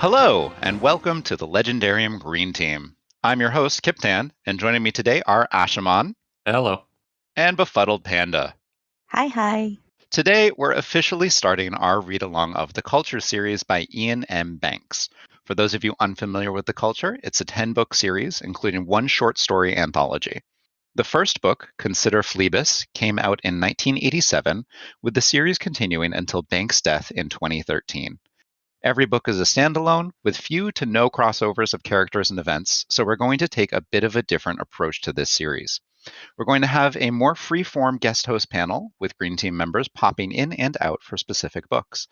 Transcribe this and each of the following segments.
Hello, and welcome to the Legendarium Green Team. I'm your host, Kyptan, and joining me today are Ashaman Hello. and Befuddled Panda. Hi. Today, we're officially starting our read-along of The Culture series by Iain M Banks. For those of you unfamiliar with The Culture, it's a 10-book series, including one short story anthology. The first book, Consider Phlebas, came out in 1987, with the series continuing until Banks' death in 2013. Every book is a standalone, with few to no crossovers of characters and events, so we're going to take a bit of a different approach to this series. We're going to have a more free-form guest host panel, with Green Team members popping in and out for specific books.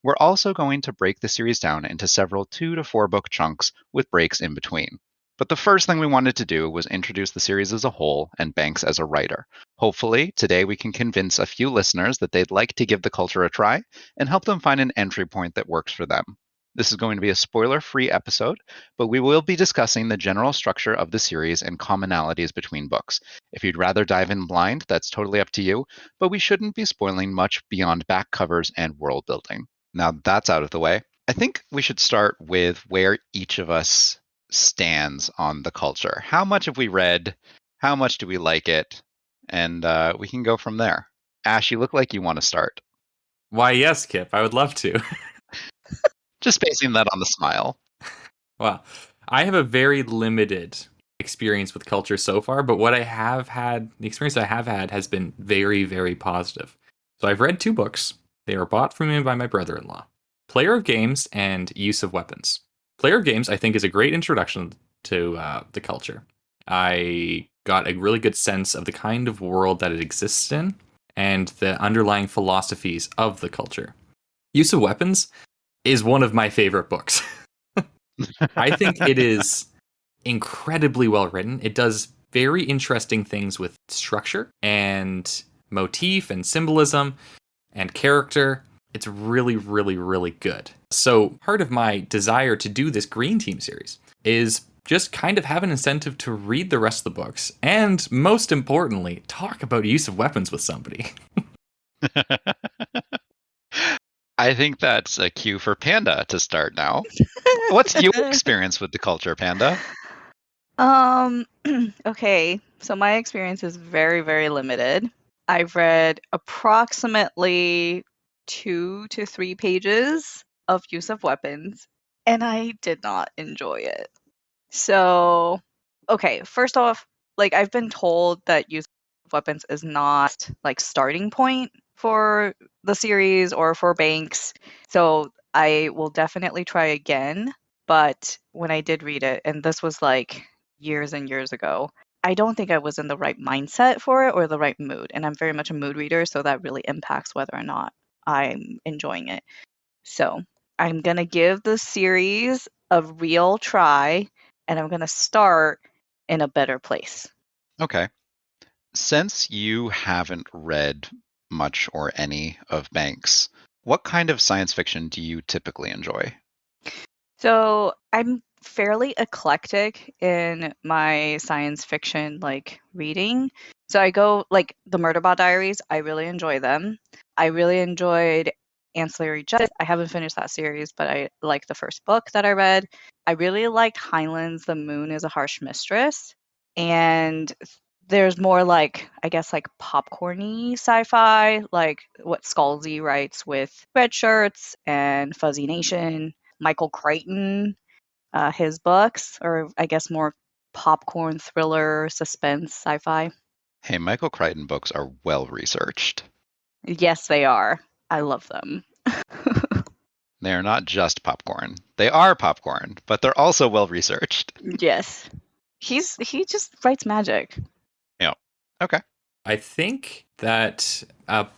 We're also going to break the series down into several 2 to 4 book chunks, with breaks in between. But the first thing we wanted to do was introduce the series as a whole and Banks as a writer. Hopefully, today we can convince a few listeners that they'd like to give The Culture a try and help them find an entry point that works for them. This is going to be a spoiler-free episode, but we will be discussing the general structure of the series and commonalities between books. If you'd rather dive in blind, that's totally up to you, but we shouldn't be spoiling much beyond back covers and world building. Now that's out of the way, I think we should start with where each of us stands on The Culture. How much have we read? How much do we like it? And we can go from there. Ash, you look like you want to start. Why, yes, Kip. I would love to. Just basing that on the smile. Well, I have a very limited experience with Culture so far, but what I have had, the experience I have had has been very, very positive. So I've read 2 books. They were bought for me by my brother-in-law. Player of Games and Use of Weapons. Player of Games, I think, is a great introduction to The Culture. I got a really good sense of the kind of world that it exists in and the underlying philosophies of The Culture. Use of Weapons is one of my favorite books. I think it is incredibly well written. It does very interesting things with structure and motif and symbolism and character. It's really, really, really good. So part of my desire to do this Green Team series is just kind of have an incentive to read the rest of the books and, most importantly, talk about Use of Weapons with somebody. I think that's a cue for Panda to start now. What's your experience with The Culture, Panda? Okay, so my experience is very, very limited. I've read approximately 2 to 3 pages of Use of Weapons, and I did not enjoy it. So, okay, first off, like I've been told that Use of Weapons is not like starting point for the series or for Banks. So I will definitely try again. But when I did read it, and this was like years and years ago, I don't think I was in the right mindset for it or the right mood. And I'm very much a mood reader, so that really impacts whether or not I'm enjoying it. So I'm going to give the series a real try, and I'm going to start in a better place. Okay. Since you haven't read much or any of Banks, what kind of science fiction do you typically enjoy? So I'm fairly eclectic in my science fiction like reading. So I go like the Murderbot Diaries, I really enjoy them. I really enjoyed Ancillary Justice. I haven't finished that series, but I like the first book that I read. I really liked Heinlein's The Moon is a Harsh Mistress. And there's more like, I guess, like popcorny sci-fi, like what Scalzi writes with Red Shirts and Fuzzy Nation. Michael Crichton, his books, or I guess more popcorn thriller, suspense, sci-fi. Hey, Michael Crichton books are well researched. Yes, they are. I love them. They are not just popcorn. They are popcorn, but they're also well researched. Yes. He just writes magic. Yeah. Okay. I think that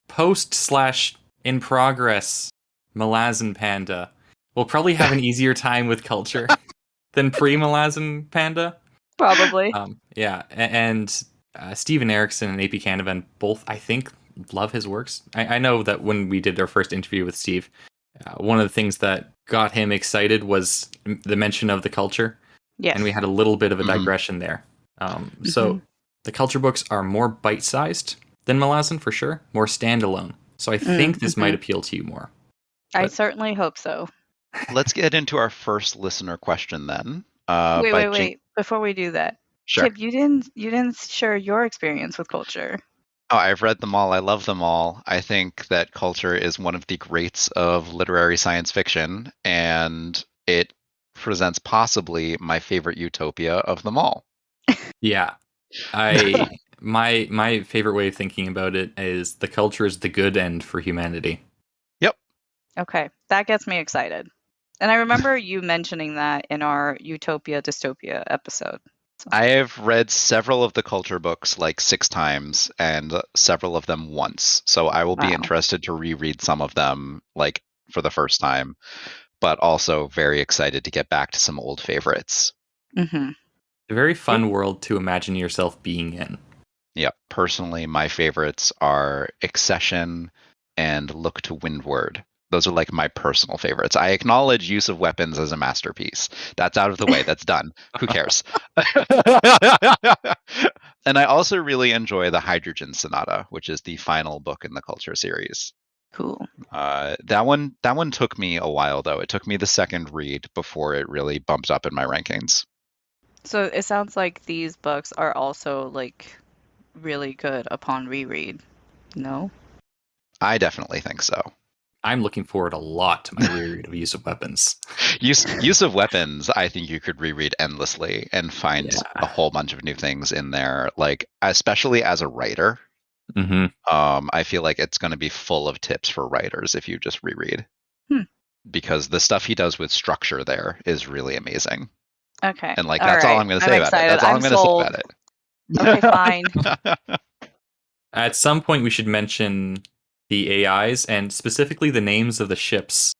post/in progress Malazan Panda will probably have an easier time with Culture than pre-Malazan Panda. Probably. Yeah, and Steven Erickson and AP Canavan both, I think, love his works. I know that when we did our first interview with Steve, one of the things that got him excited was the mention of The Culture. Yes. And we had a little bit of a digression there. So the Culture books are more bite-sized than Malazan, for sure. More standalone. So I think this might appeal to you more. I certainly hope so. Let's get into our first listener question then. By Wait. Before we do that, Sure. Kip, you didn't share your experience with culture. Oh, I've read them all. I love them all. I think that culture is one of the greats of literary science fiction, and it presents possibly my favorite utopia of them all. Yeah. My favorite way of thinking about it is the culture is the good end for humanity. Yep. Okay, that gets me excited. And I remember you mentioning that in our Utopia Dystopia episode. I have read several of the culture books like 6 times and several of them once. So I will be Wow. interested to reread some of them like for the first time, but also very excited to get back to some old favorites. Mm-hmm. A very fun world to imagine yourself being in. Yeah, personally, my favorites are Accession and Look to Windward. Those are like my personal favorites. I acknowledge use of weapons as a masterpiece. That's out of the way. That's done. Who cares? And I also really enjoy the Hydrogen Sonata, which is the final book in the Culture series. Cool. That one took me a while though. It took me the second read before it really bumped up in my rankings. So it sounds like these books are also like really good upon reread. No? I definitely think so. I'm looking forward a lot to my reread of Use of Weapons. Use of weapons, I think you could reread endlessly and find Yeah. a whole bunch of new things in there. Like especially as a writer, Mm-hmm. I feel like it's going to be full of tips for writers if you just reread. Hmm. Because the stuff he does with structure there is really amazing. Okay. And like All that's all right. I'm going to I'm say about it. excited. That's all I'm I'm going to say sold. about it. Okay, fine. At some point, we should mention the AIs and specifically the names of the ships.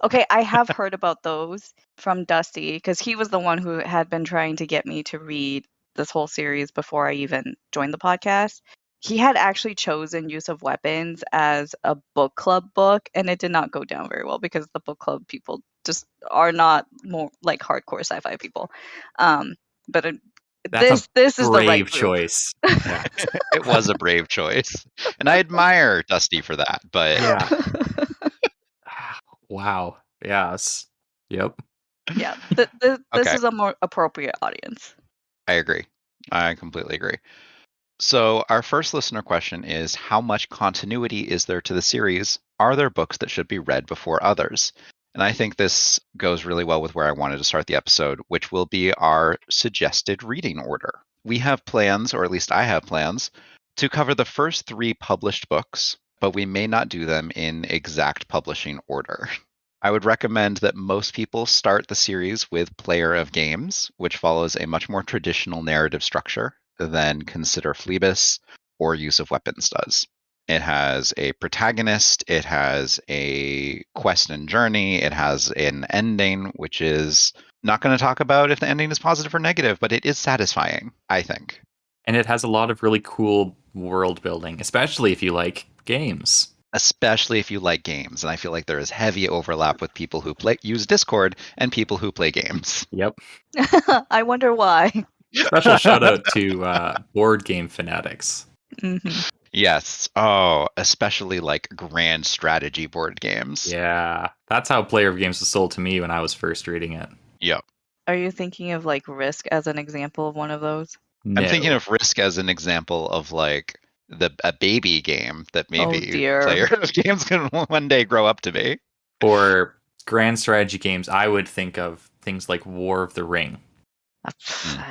Okay, I have heard about those from Dusty because he was the one who had been trying to get me to read this whole series before I even joined the podcast. He had actually chosen Use of Weapons as a book club book, and it did not go down very well because the book club people just are not more like hardcore sci-fi people. But That's this a is the right brave group. choice. Yeah. It was a brave choice. And I admire Dusty for that, but Yeah. Wow. Yes. Yep. Yeah, this Okay. is a more appropriate audience. I agree. I completely agree. So, our first listener question is how much continuity is there to the series? Are there books that should be read before others? And I think this goes really well with where I wanted to start the episode, which will be our suggested reading order. We have plans, or at least I have plans, to cover the first 3 published books, but we may not do them in exact publishing order. I would recommend that most people start the series with Player of Games, which follows a much more traditional narrative structure than Consider Phlebas or Use of Weapons does. It has a protagonist, it has a quest and journey, it has an ending, which is not going to talk about if the ending is positive or negative, but it is satisfying, I think. And it has a lot of really cool world building, especially if you like games. Especially if you like games. And I feel like there is heavy overlap with people who use Discord and people who play games. Yep. I wonder why. Special shout out to board game fanatics. Mm-hmm. Yes. Oh, especially like grand strategy board games. Yeah. That's how Player of Games was sold to me when I was first reading it. Yep. Are you thinking of like Risk as an example of one of those? No. I'm thinking of Risk as an example of like a baby game that maybe dear. Player of Games can one day grow up to be. For grand strategy games, I would think of things like War of the Ring. I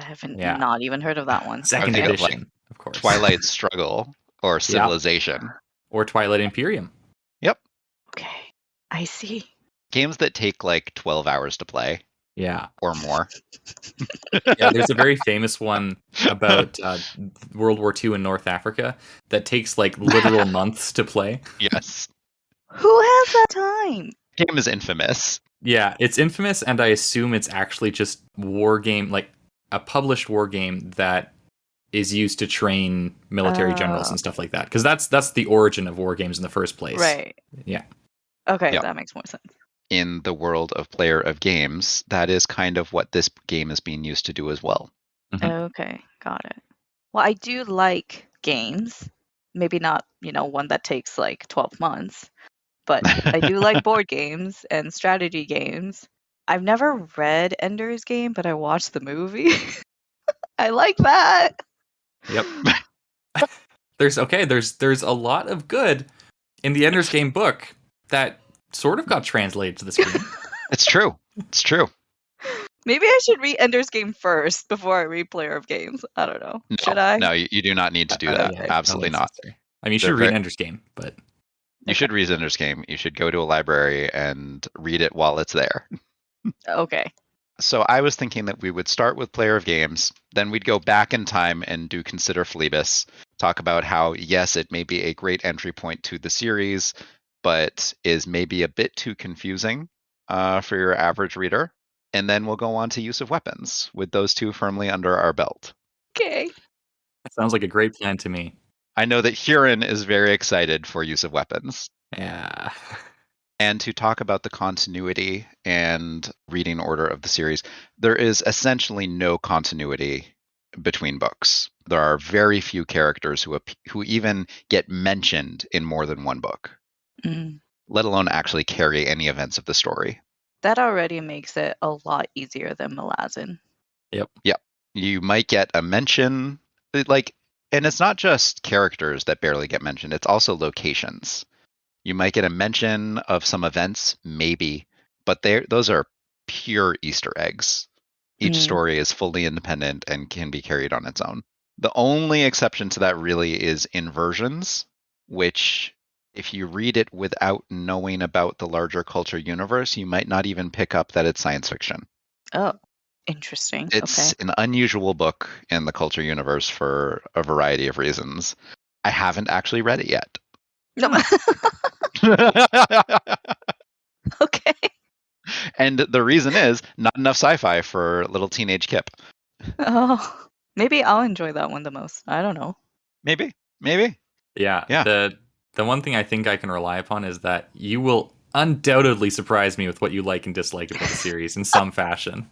haven't Yeah. not even heard of that one. Second think of, edition, like, of course. Twilight Struggle or Civilization. Or Twilight Imperium. Yep. Okay, I see. Games that take like 12 hours to play Yeah. or more. Yeah, there's a very famous one about World War II in North Africa that takes like literal months to play. Yes. Who has that time? Game is infamous. Yeah, it's infamous, and I assume it's actually just war game, like a published war game that is used to train military generals and stuff like that. Because that's the origin of war games in the first place. Right. Yeah. Okay, Yep. that makes more sense. In the world of Player of Games, that is kind of what this game is being used to do as well. Mhm. Okay, got it. Well, I do like games. Maybe not, one that takes like 12 months. but I do like board games and strategy games. I've never read Ender's Game, but I watched the movie. I like that. Yep. There's a lot of good in the Ender's Game book that sort of got translated to the screen. It's true. It's true. Maybe I should read Ender's Game first before I read Player of Games. I don't know. No, Should I? No, you do not need to do that. Yeah, I don't Absolutely think it's not. necessary. I mean, you should They're read very- Ender's Game, but You should read Ender's Game. You should go to a library and read it while it's there. Okay. So I was thinking that we would start with Player of Games, then we'd go back in time and do Consider Phlebas, talk about how, yes, it may be a great entry point to the series, but is maybe a bit too confusing for your average reader. And then we'll go on to Use of Weapons, with those two firmly under our belt. Okay. that sounds like a great plan to me. I know that Huron is very excited for Use of Weapons. Yeah. And to talk about the continuity and reading order of the series, there is essentially no continuity between books. There are very few characters who even get mentioned in more than one book, let alone actually carry any events of the story. That already makes it a lot easier than Malazan. Yep. You might get a mention, and it's not just characters that barely get mentioned, it's also locations. You might get a mention of some events, maybe, but those are pure Easter eggs. Each story is fully independent and can be carried on its own. The only exception to that really is Inversions, which, if you read it without knowing about the larger culture universe, you might not even pick up that it's science fiction. Oh, interesting. It's an unusual book in the culture universe for a variety of reasons. I haven't actually read it yet. No. Okay. And the reason is not enough sci-fi for little teenage Kip. Oh, maybe I'll enjoy that one the most. I don't know. Maybe. Yeah. Yeah. The one thing I think I can rely upon is that you will undoubtedly surprise me with what you like and dislike about the series in some fashion.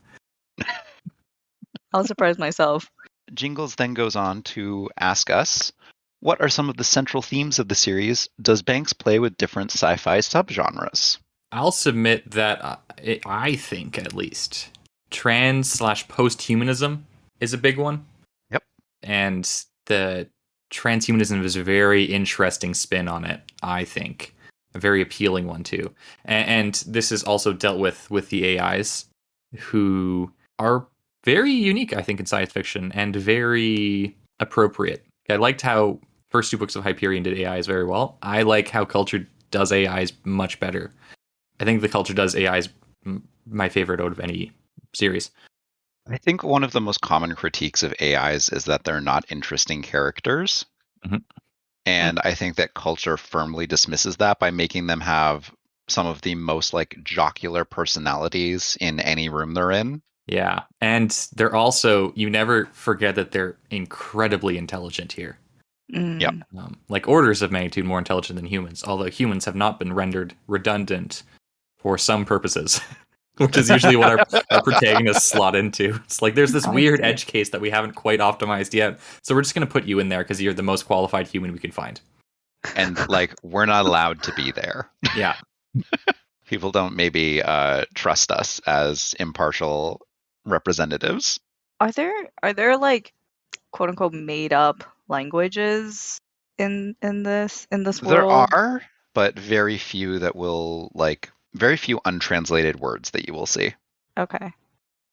I'll surprise myself. Jingles then goes on to ask us, what are some of the central themes of the series? Does Banks play with different sci-fi subgenres? I'll submit that I think, at least, trans/posthumanism is a big one. Yep. And the transhumanism is a very interesting spin on it, I think. A very appealing one, too. And this is also dealt with the AIs, who are very unique, I think, in science fiction, and very appropriate. I liked how first two books of Hyperion did AIs very well. I like how Culture does AIs much better. I think the Culture does AIs my favorite out of any series. I think one of the most common critiques of AIs is that they're not interesting characters. Mm-hmm. And I think that Culture firmly dismisses that by making them have some of the most jocular personalities in any room they're in. Yeah. And they're also, you never forget that they're incredibly intelligent here. Yep. Like orders of magnitude more intelligent than humans, although humans have not been rendered redundant for some purposes, which is usually what our protagonists slot into. It's like there's this weird edge case that we haven't quite optimized yet, so we're just going to put you in there because you're the most qualified human we can find. And we're not allowed to be there. Yeah. People don't maybe trust us as impartial representatives. Are there quote unquote made up languages in this world? There are, but very few that will very few untranslated words that you will see. Okay.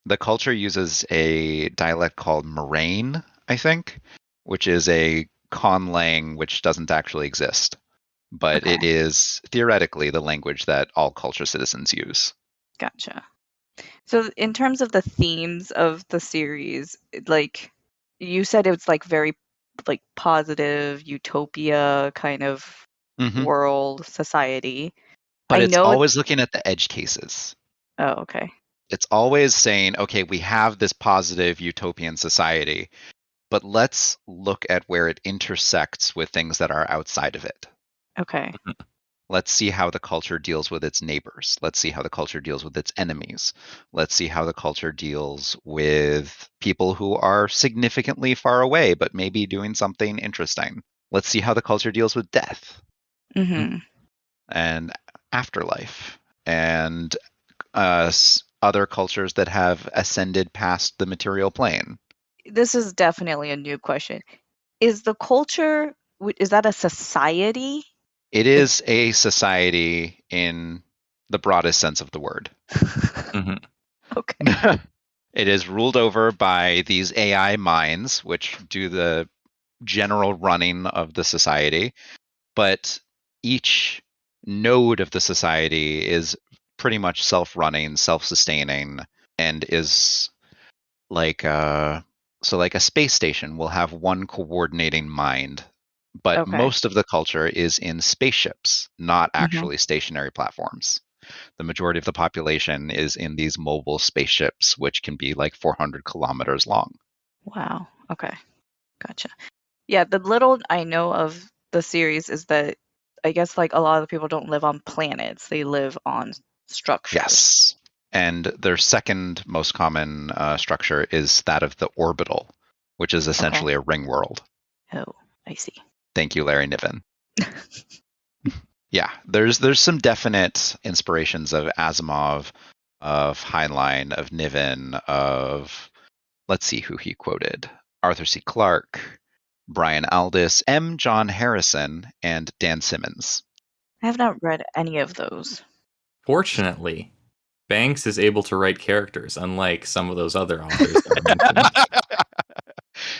The Culture uses a dialect called Moraine, I think, which is a conlang which doesn't actually exist. But it is theoretically the language that all Culture citizens use. Gotcha. So in terms of the themes of the series, you said it was very positive utopia kind of world society. But it's always looking at the edge cases. Oh, okay. It's always saying, okay, we have this positive utopian society, but let's look at where it intersects with things that are outside of it. Okay. Let's see how the Culture deals with its neighbors. Let's see how the Culture deals with its enemies. Let's see how the Culture deals with people who are significantly far away, but maybe doing something interesting. Let's see how the Culture deals with death. Mm-hmm. And afterlife and other cultures that have ascended past the material plane. This is definitely a new question. Is the culture, is that a society? It is a society in the broadest sense of the word. Mhm. Okay. It is ruled over by these AI minds, which do the general running of the society, but each node of the society is pretty much self-running, self-sustaining, and is like like a space station will have one coordinating mind, but Okay. most of the culture is in spaceships, not Mhm. actually stationary platforms. The majority of the population is in these mobile spaceships, which can be like 400 kilometers long. Wow. Okay. Gotcha. Yeah, the little I know of the series is that I guess like a lot of the people don't live on planets, they live on structures. Yes. And their second most common structure is that of the orbital, which is Okay. essentially a ring world. Oh, I see. Thank you, Larry Niven. Yeah, there's some definite inspirations of Asimov, of Heinlein, of Niven, of let's see who he quoted: Arthur C. Clarke, Brian Aldiss, M. John Harrison, and Dan Simmons. I have not read any of those. Fortunately, Banks is able to write characters, unlike some of those other authors that I mentioned.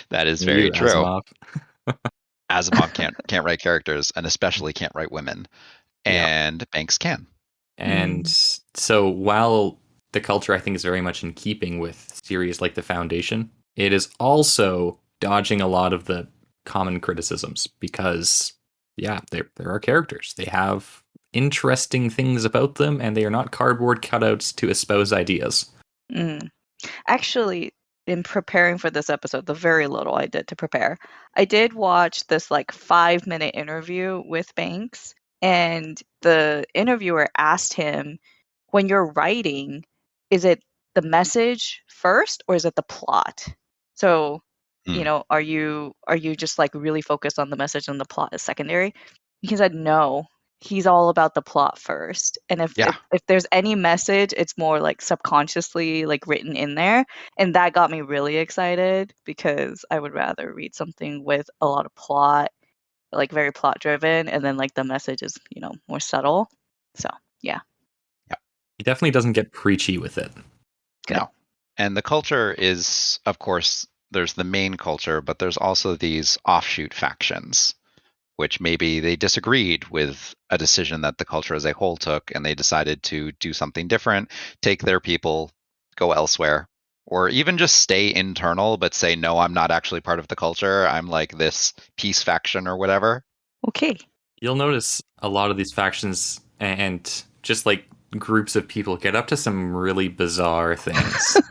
That is very You, true. Asimov. Asimov can't write characters, and especially can't write women, Yeah. and Banks can. And so while the culture I think is very much in keeping with series like The Foundation, it is also dodging a lot of the common criticisms because yeah, there are characters. They have interesting things about them and they are not cardboard cutouts to espouse ideas. Mm. Actually, in preparing for this episode, the very little I did to prepare, I did watch this like 5-minute interview with Banks, and the interviewer asked him, when you're writing, is it the message first or is it the plot? So, Hmm. are you just like really focused on the message and the plot is secondary? He said no. He's all about the plot first. And if, Yeah, if if there's any message, it's more like subconsciously like written in there. And that got me really excited because I would rather read something with a lot of plot, like very plot driven, and then like the message is, more subtle. So, yeah, yeah, He definitely doesn't get preachy with it. good. no. And the culture is, of course, there's the main culture, but there's also these offshoot factions, which maybe they disagreed with a decision that the culture as a whole took, and they decided to do something different, take their people, go elsewhere, or even just stay internal, but say, no, I'm not actually part of the culture. I'm like this peace faction or whatever. Okay. You'll notice a lot of these factions and just like groups of people get up to some really bizarre things.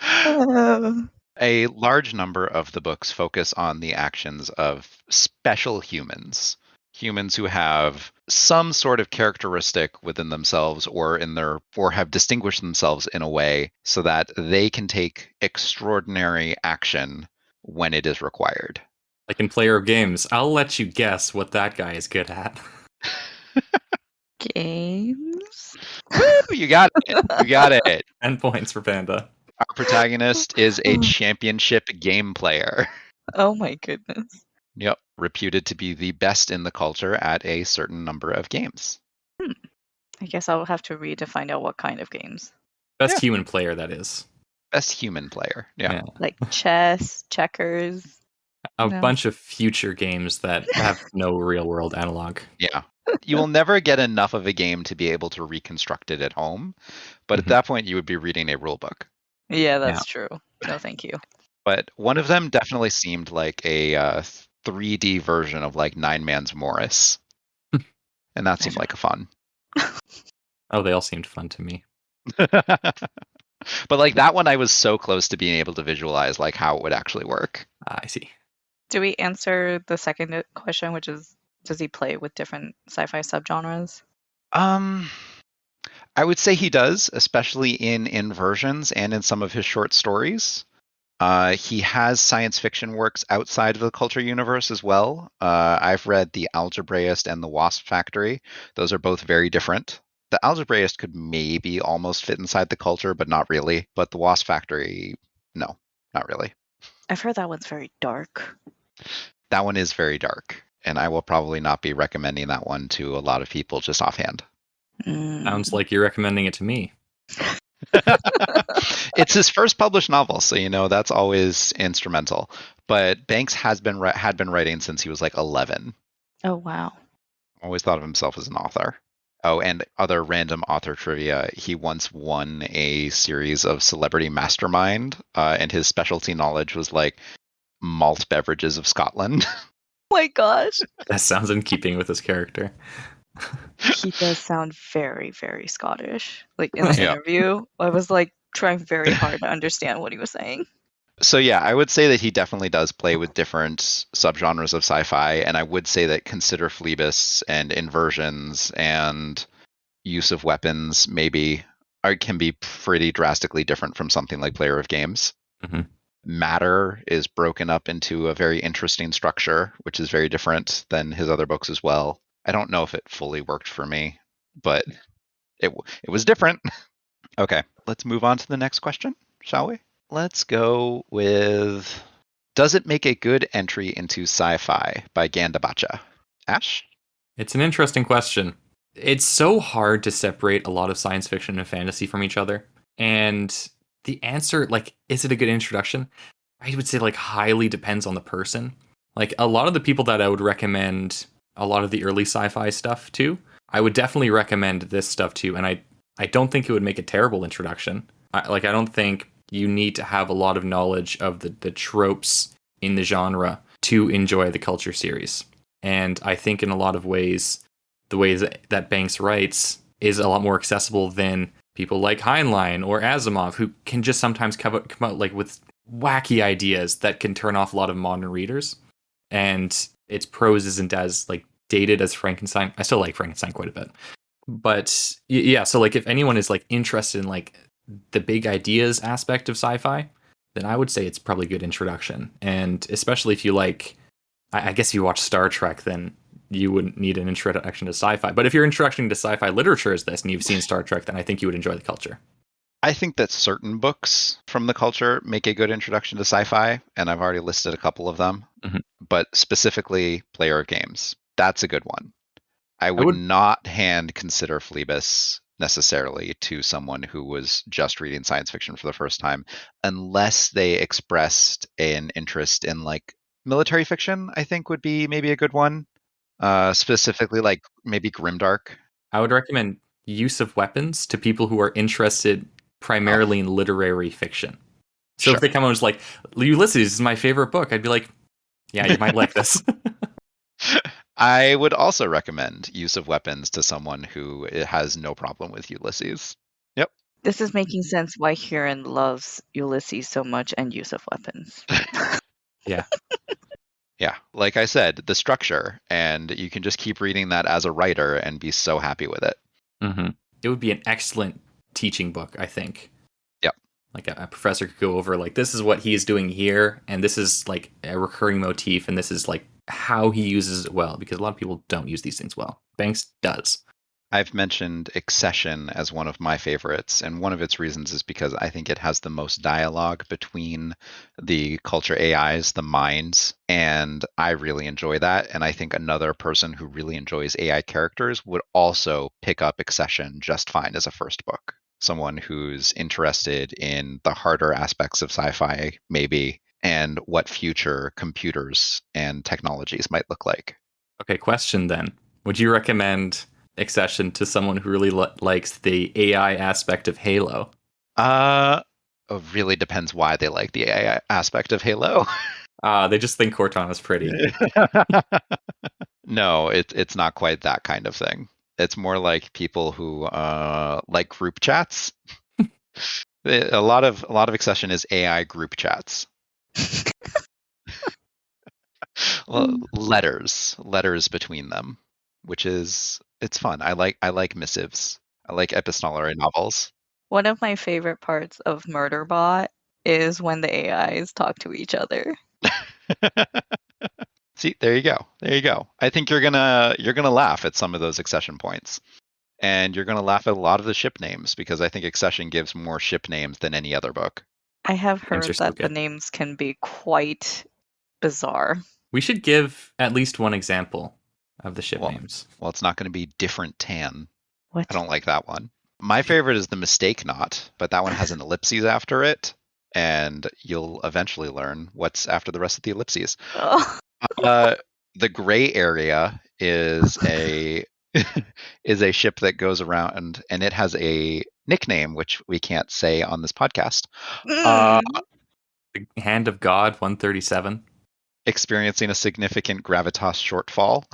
Oh. A large number of the books focus on the actions of special humans, humans who have some sort of characteristic within themselves or have distinguished themselves in a way so that they can take extraordinary action when it is required. Like in Player of Games, I'll let you guess what that guy is good at. Games? Woo, you got it. You got it. 10 points for Panda. Our protagonist is a championship game player. Oh my goodness. Yep, reputed to be the best in the culture at a certain number of games. I guess I'll have to read to find out what kind of games. Best Yeah, human player, that is. best human player. Yeah. Yeah. Like chess, checkers. A No. bunch of future games that have no real world analog. Yeah. You will never get enough of a game to be able to reconstruct it at home, but at Mhm. that point you would be reading a rule book. Yeah, Yeah. that's true. No, thank you. But one of them definitely seemed like a 3D version of like Nine Man's Morris, and that seemed like a fun. Oh, they all seemed fun to me. But like that one, I was so close to being able to visualize like how it would actually work. I see. Do we answer the second question, which is, does he play with different sci-fi subgenres? Um, I would say he does, especially in inversions and in some of his short stories. He has science fiction works outside of the culture universe as well. I've read The Algebraist and The Wasp Factory. Those are both very different. The Algebraist could maybe almost fit inside the culture, but not really. But The Wasp Factory, no, not really. I've heard that one's very dark. That one is very dark, and I will probably not be recommending that one to a lot of people just offhand. Sounds like you're recommending it to me. It's his first published novel, so that's always instrumental. But Banks had been writing since he was like 11. Oh, wow. Always thought of himself as an author. Oh, and other random author trivia. He once won a series of Celebrity Mastermind, and his specialty knowledge was like malt beverages of Scotland. Oh my gosh. That sounds in keeping with his character. He does sound very, very Scottish. Like in the Yeah. interview, I was like trying very hard to understand what he was saying. So yeah, I would say that he definitely does play with different subgenres of sci-fi, and I would say that Consider Phlebas and Inversions and use of weapons maybe can be pretty drastically different from something like Player of Games. Mm-hmm. Matter is broken up into a very interesting structure, which is very different than his other books as well. I don't know if it fully worked for me, but it was different. Okay, let's move on to the next question, shall we? Let's go with, does it make a good entry into sci-fi by Gandabacha? Ash? It's an interesting question. It's so hard to separate a lot of science fiction and fantasy from each other. And the answer, like, is it a good introduction? I would say, like, highly depends on the person. Like, a lot of the people that I would recommend a lot of the early sci-fi stuff to, I would definitely recommend this stuff to. And I don't think it would make a terrible introduction. I don't think you need to have a lot of knowledge of the tropes in the genre to enjoy the Culture series. And I think in a lot of ways, the ways that Banks writes is a lot more accessible than people like Heinlein or Asimov, who can just sometimes come out like with wacky ideas that can turn off a lot of modern readers. And its prose isn't as like dated as Frankenstein. I still like Frankenstein quite a bit. But yeah, so like if anyone is like interested in like the big ideas aspect of sci-fi, then I would say it's probably a good introduction. And especially if you like, I guess if you watch Star Trek, then you wouldn't need an introduction to sci-fi. But if your introduction to sci-fi literature is this and you've seen Star Trek, then I think you would enjoy the Culture. I think that certain books from the Culture make a good introduction to sci-fi, and I've already listed a couple of them. Mhm. But specifically Player of Games. That's a good one. I would not hand Consider Phlebas necessarily to someone who was just reading science fiction for the first time, unless they expressed an interest in like military fiction. I think would be maybe a good one. Specifically like maybe Grimdark. I would recommend Use of Weapons to people who are interested primarily in literary fiction. So if they come out and was like, Ulysses is my favorite book, I'd be like, yeah, you might like this. I would also recommend Use of Weapons to someone who has no problem with Ulysses. Yep. This is making sense why Huron loves Ulysses so much and Use of Weapons. Yeah. Yeah, like I said, the structure, and you can just keep reading that as a writer and be so happy with it. Mm-hmm. It would be an excellent teaching book, I think. Yep. Like a professor could go over, like, this is what he is doing here, and this is like a recurring motif, and this is like how he uses it well, because a lot of people don't use these things well. Banks does. I've mentioned Accession as one of my favorites, and one of its reasons is because I think it has the most dialogue between the Culture AIs, the minds, and I really enjoy that. And I think another person who really enjoys AI characters would also pick up Accession just fine as a first book. Someone who's interested in the harder aspects of sci-fi, maybe, and what future computers and technologies might look like. Okay, question then. Would you recommend Accession to someone who really likes the AI aspect of Halo? It really depends why they like the AI aspect of Halo. They just think Cortana's pretty. No, it's not quite that kind of thing. It's more like people who like group chats. A lot of Accession is AI group chats. letters between them, which is it's fun. I like missives. I like epistolary novels. One of my favorite parts of Murderbot is when the AIs talk to each other. See, there you go. There you go. I think you're gonna laugh at some of those accession points. And you're gonna laugh at a lot of the ship names because I think Accession gives more ship names than any other book. I have Names are heard so that the good. names can be quite bizarre. We should give at least one example of the ship Well, names. Well, it's not going to be different tan. What? I don't like that one. My favorite is the Mistake Knot, but that one has an ellipses after it, and you'll eventually learn what's after the rest of the ellipses. Oh. The Gray Area is a is a ship that goes around, and it has a nickname which we can't say on this podcast. Mm. The Hand of God 137. Experiencing a significant gravitas shortfall.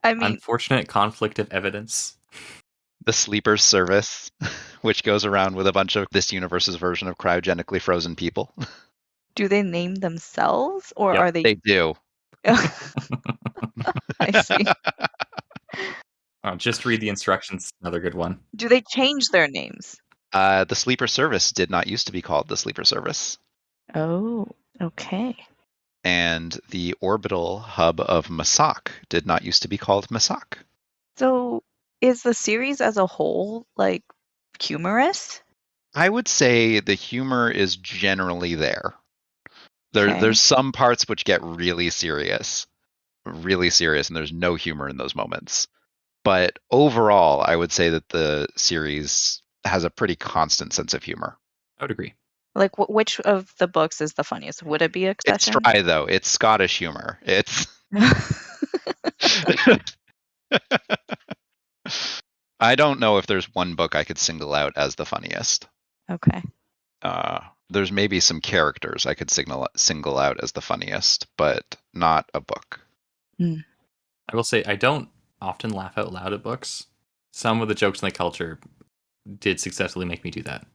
I mean, Unfortunate conflict of evidence. The Sleeper's Service, which goes around with a bunch of this universe's version of cryogenically frozen people. do they name themselves or Yep, are they? They do. I see. Just read the instructions. Another good one. Do they change their names? The Sleeper Service did not used to be called the Sleeper Service. Oh, okay. And the orbital hub of Masak did not used to be called Masak. So is the series as a whole like humorous? I would say the humor is generally there. Okay. There's some parts which get really serious, and there's no humor in those moments. But overall, I would say that the series has a pretty constant sense of humor. I would agree. Like which of the books is the funniest? Would it be It's Accession? dry though. It's Scottish humor. It's I don't know if there's one book I could single out as the funniest. Okay. There's maybe some characters I could single out as the funniest, but not a book. I will say I don't often laugh out loud at books. Some of the jokes in the culture did successfully make me do that.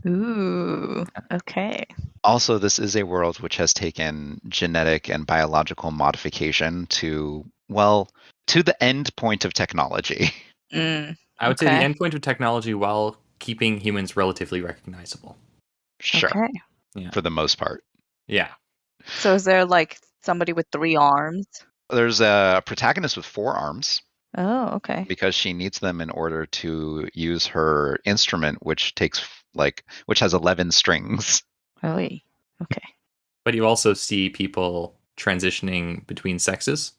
Ooh. Okay. Also, this is a world which has taken genetic and biological modification to the end point of technology. Mm, I would say the okay. end point of technology while keeping humans relatively recognizable. Sure. Okay. Yeah. For the most part. Yeah. So is there like somebody with 3 arms? There's a protagonist with 4 arms Oh, okay. because she needs them in order to use her instrument, which has 11 strings. Really? Okay. But you also see people transitioning between sexes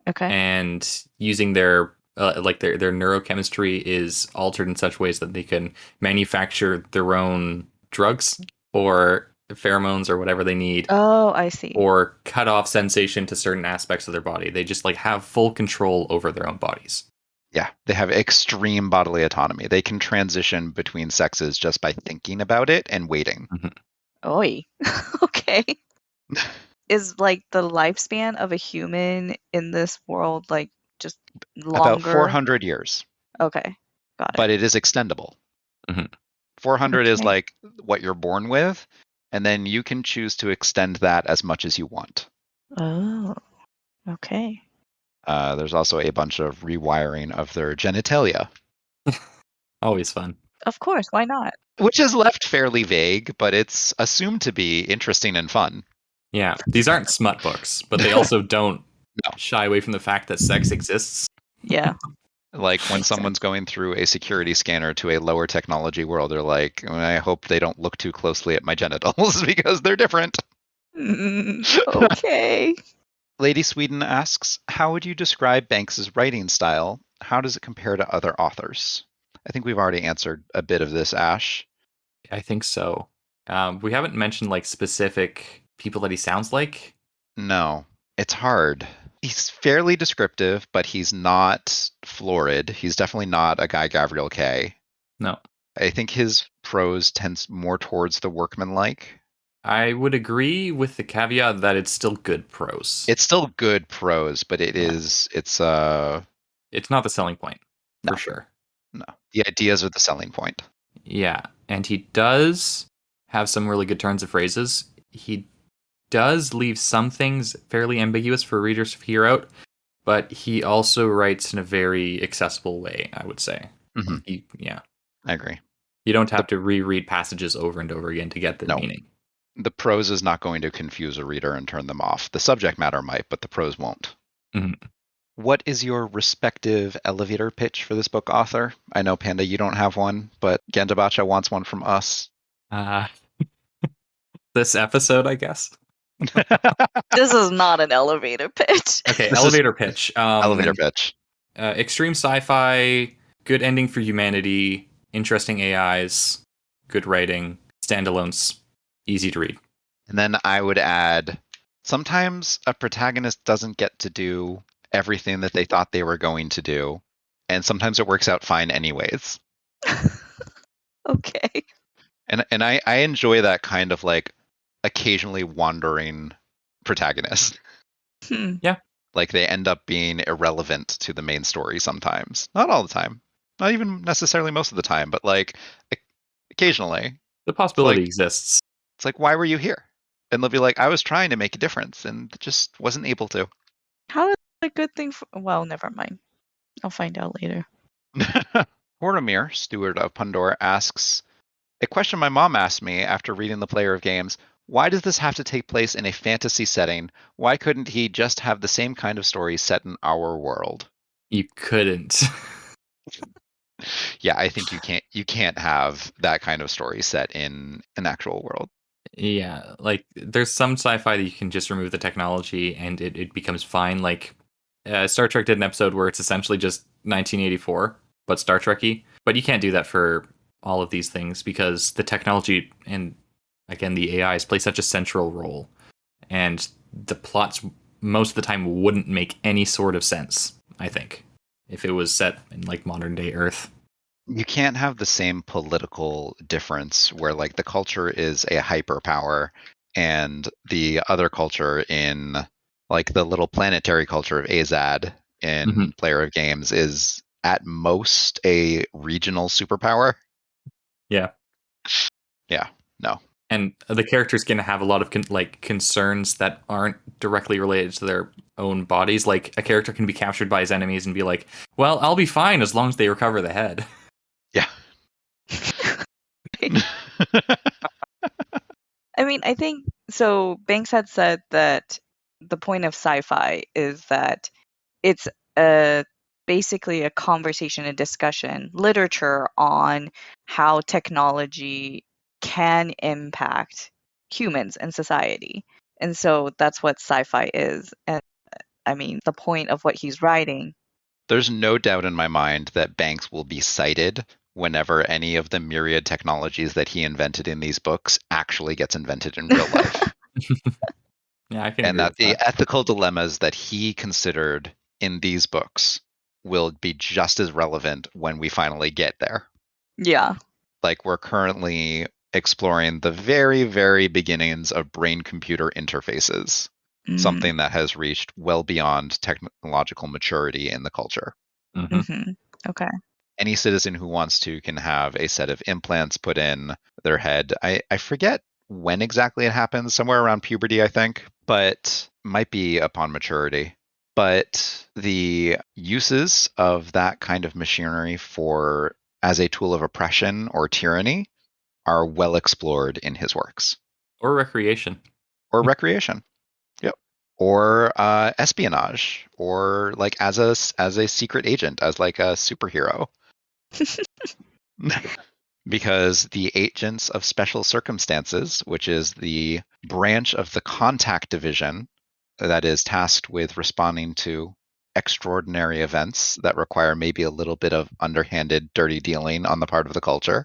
Okay. and using their neurochemistry is altered in such ways that they can manufacture their own drugs or pheromones or whatever they need, Oh, I see. or cut off sensation to certain aspects of their body. They just have full control over their own bodies. Yeah, they have extreme bodily autonomy. They can transition between sexes just by thinking about it and waiting. Oi. Okay. Is like the lifespan of a human in this world like just longer? About 400 years. Okay. Got it. But it is extendable. 400 is Okay. like what you're born with, and then you can choose to extend that as much as you want. Oh. Okay. There's also a bunch of rewiring of their genitalia, Always fun. Of course, why not? which is left fairly vague, but it's assumed to be interesting and fun. Yeah, these aren't smut books, but they also don't No. shy away from the fact that sex exists. Yeah. Like when Makes someone's going through a security scanner to a lower technology world, they're like, I hope they don't look too closely at my genitals because they're different. Okay. Lady Sweden asks, how would you describe Banks's writing style? How does it compare to other authors? I think we've already answered a bit of this, Ash. I think so. We haven't mentioned specific people that he sounds like. No, it's hard. He's fairly descriptive, but he's not florid. He's definitely not a Guy Gavriel Kay. No. I think his prose tends more towards the workmanlike. I would agree with the caveat that it's still good prose. It's still good prose, but it's not the selling point, for sure. No. The ideas are the selling point. Yeah, and he does have some really good turns of phrases. He does leave some things fairly ambiguous for readers to figure out, but he also writes in a very accessible way, I would say. Mm-hmm. Yeah. I agree. You don't have to reread passages over and over again to get the meaning. The prose is not going to confuse a reader and turn them off. The subject matter might, but the prose won't. Mhm. What is your respective elevator pitch for this book, author? I know, Panda, you don't have one, but Gendabacha wants one from us. Uh, this episode, I guess. This is not an elevator pitch. Okay, This is elevator pitch. elevator pitch. Extreme sci-fi, good ending for humanity, interesting AIs, good writing, standalones, easy to read. And then I would add, sometimes a protagonist doesn't get to do everything that they thought they were going to do, and sometimes it works out fine anyways. Okay. And I enjoy that kind of like occasionally wandering protagonist. Like they end up being irrelevant to the main story sometimes. Not all the time. Not even necessarily most of the time, but like occasionally. The possibility like- exists. It's like, why were you here? And they'll be like, I was trying to make a difference and just wasn't able to. How is that a good thing for. Well, never mind. I'll find out later. Boromir, steward of Pandora, asks, a question my mom asked me after reading The Player of Games. Why does this have to take place in a fantasy setting? Why couldn't he just have the same kind of story set in our world? You couldn't. Yeah, I think you can't have that kind of story set in an actual world. Yeah, like there's some sci-fi that you can just remove the technology and it becomes fine. Like Star Trek did an episode where it's essentially just 1984, but Star Trek-y. But you can't do that for all of these things because the technology and again the AIs play such a central role, and the plots most of the time wouldn't make any sort of sense. I think if it was set in like modern day Earth. You can't have the same political difference where like the culture is a hyperpower and the other culture in like the little planetary culture of Azad in Mhm. Player of Games is at most a regional superpower. Yeah. Yeah, no. And the character's going to have a lot of concerns that aren't directly related to their own bodies. Like a character can be captured by his enemies and be like, "Well, I'll be fine as long as they recover the head." Yeah. I mean, I think so. Banks had said that the point of sci-fi is that it's basically a conversation, a discussion, literature on how technology can impact humans and society. And so that's what sci-fi is. And I mean, the point of what he's writing. There's no doubt in my mind that Banks will be cited whenever any of the myriad technologies that he invented in these books actually gets invented in real life. Yeah, I can And agree that with the that. ethical dilemmas that he considered in these books will be just as relevant when we finally get there. Yeah. Like we're currently exploring the very, very beginnings of brain-computer interfaces, Mm-hmm. something that has reached well beyond technological maturity in the culture. Mhm. Mm-hmm. Okay. Any citizen who wants to can have a set of implants put in their head. I forget when exactly it happens, somewhere around puberty, I think, but might be upon maturity. But the uses of that kind of machinery for as a tool of oppression or tyranny are well explored in his works. Or recreation. Or recreation. Yep. Or espionage, or like as a secret agent, as like a superhero. Because the Agents of Special Circumstances, which is the branch of the Contact Division that is tasked with responding to extraordinary events that require maybe a little bit of underhanded, dirty dealing on the part of the culture,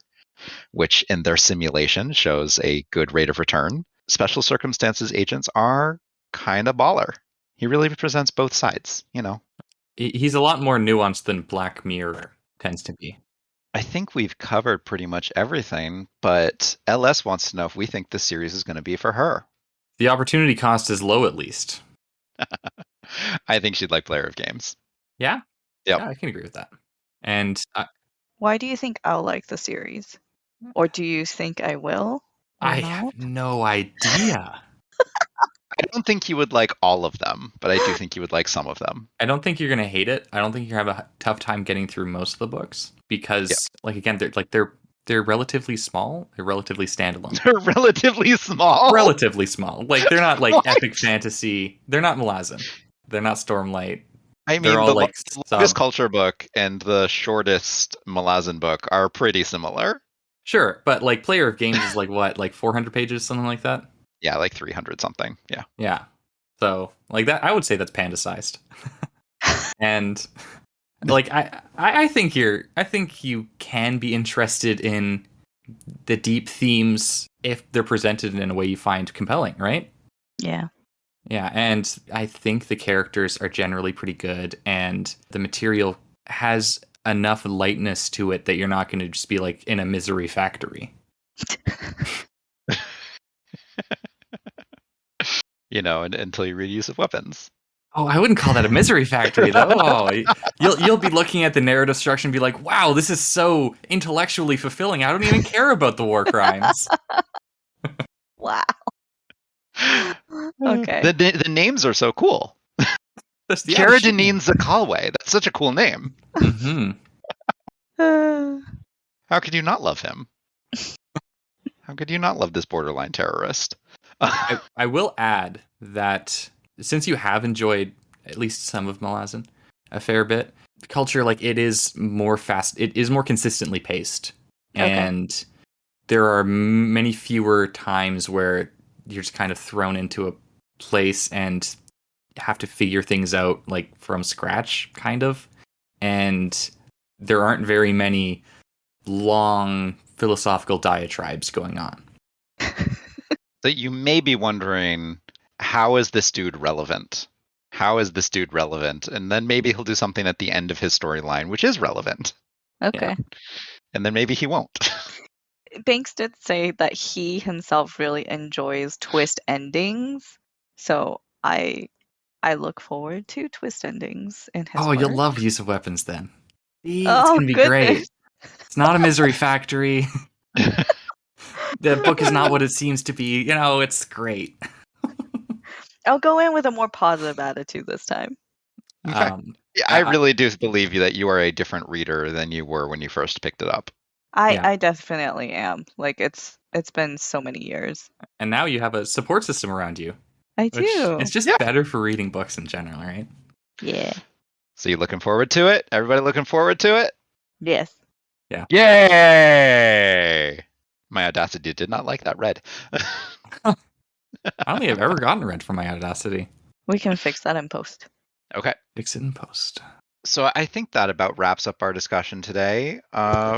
which in their simulation shows a good rate of return. Special Circumstances agents are kind of baller. He really represents both sides, you know. He's a lot more nuanced than Black Mirror tends to be. I think we've covered pretty much everything, but LS wants to know if we think this series is going to be for her. The opportunity cost is low, at least. I think she'd like Player of Games. Yeah? Yep. Yeah, I can agree with that. And Why do you think I'll like the series? Or do you think I will? Or I not? have no idea. I don't think you would like all of them, but I do think you would like some of them. I don't think you're gonna hate it. I don't think you're gonna have a tough time getting through most of the books because, like again, they're They're relatively small. They're relatively standalone. They're relatively small. Relatively small. Like they're not like What? epic fantasy. They're not Malazan. They're not Stormlight. I They're mean, all the like longest sub. culture book and the shortest Malazan book are pretty similar. Sure, but like Player of Games is like what, like 400 pages, something like that. Yeah, like 300 something. Yeah. Yeah. So like that, I would say that's panda sized. And like I think you can be interested in the deep themes if they're presented in a way you find compelling, right? Yeah. Yeah, and I think the characters are generally pretty good, and the material has enough lightness to it that you're not going to just be like in a misery factory. You know, until you read Use of Weapons. Oh, I wouldn't call that a misery factory though. Oh, you'll be looking at the narrative structure and be like, "Wow, this is so intellectually fulfilling. I don't even care about the war crimes." Wow. Okay. The names are so cool. That's the Jaredinine Zakalwe. That's such a cool name. Mm-hmm. How could you not love him? How could you not love this borderline terrorist? I will add that since you have enjoyed at least some of Malazan a fair bit, the culture, like it is more consistently paced. Okay. And there are many fewer times where you're just kind of thrown into a place and have to figure things out like from scratch, kind of. And there aren't very many long philosophical diatribes going on. So you may be wondering, how is this dude relevant? How is this dude relevant? And then maybe he'll do something at the end of his storyline, which is relevant. Okay. And then maybe he won't. Banks did say that he himself really enjoys twist endings, so I look forward to twist endings in his Oh, you'll work. love Use of Weapons then. It's Oh, gonna be goodness. great. It's not a misery factory. The book is not what it seems to be. You know, it's great. I'll go in with a more positive attitude this time. Yeah, I really do believe that you are a different reader than you were when you first picked it up. I definitely am. Like it's been so many years. And now you have a support system around you. I do. It's just better for reading books in general, right? Yeah. So you looking forward to it? Everybody looking forward to it? Yes. Yeah. Yay! My Audacity did not like that red. I don't think I've ever gotten a red from my Audacity. We can fix that in post. Okay. Fix it in post. So I think that about wraps up our discussion today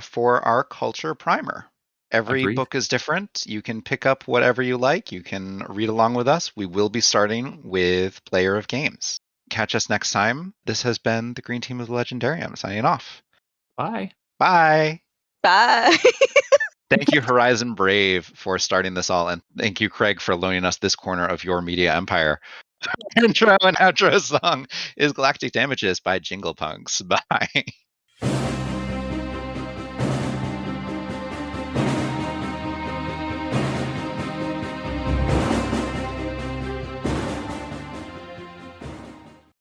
for our culture primer. Every Agreed. book is different. You can pick up whatever you like. You can read along with us. We will be starting with Player of Games. Catch us next time. This has been the Green Team of the Legendarium signing off. Bye. Bye. Bye. Thank you, Horizon Brave, for starting this all. And thank you, Craig, for loaning us this corner of your media empire. Intro and outro song is Galactic Damages by Jingle Punks. Bye.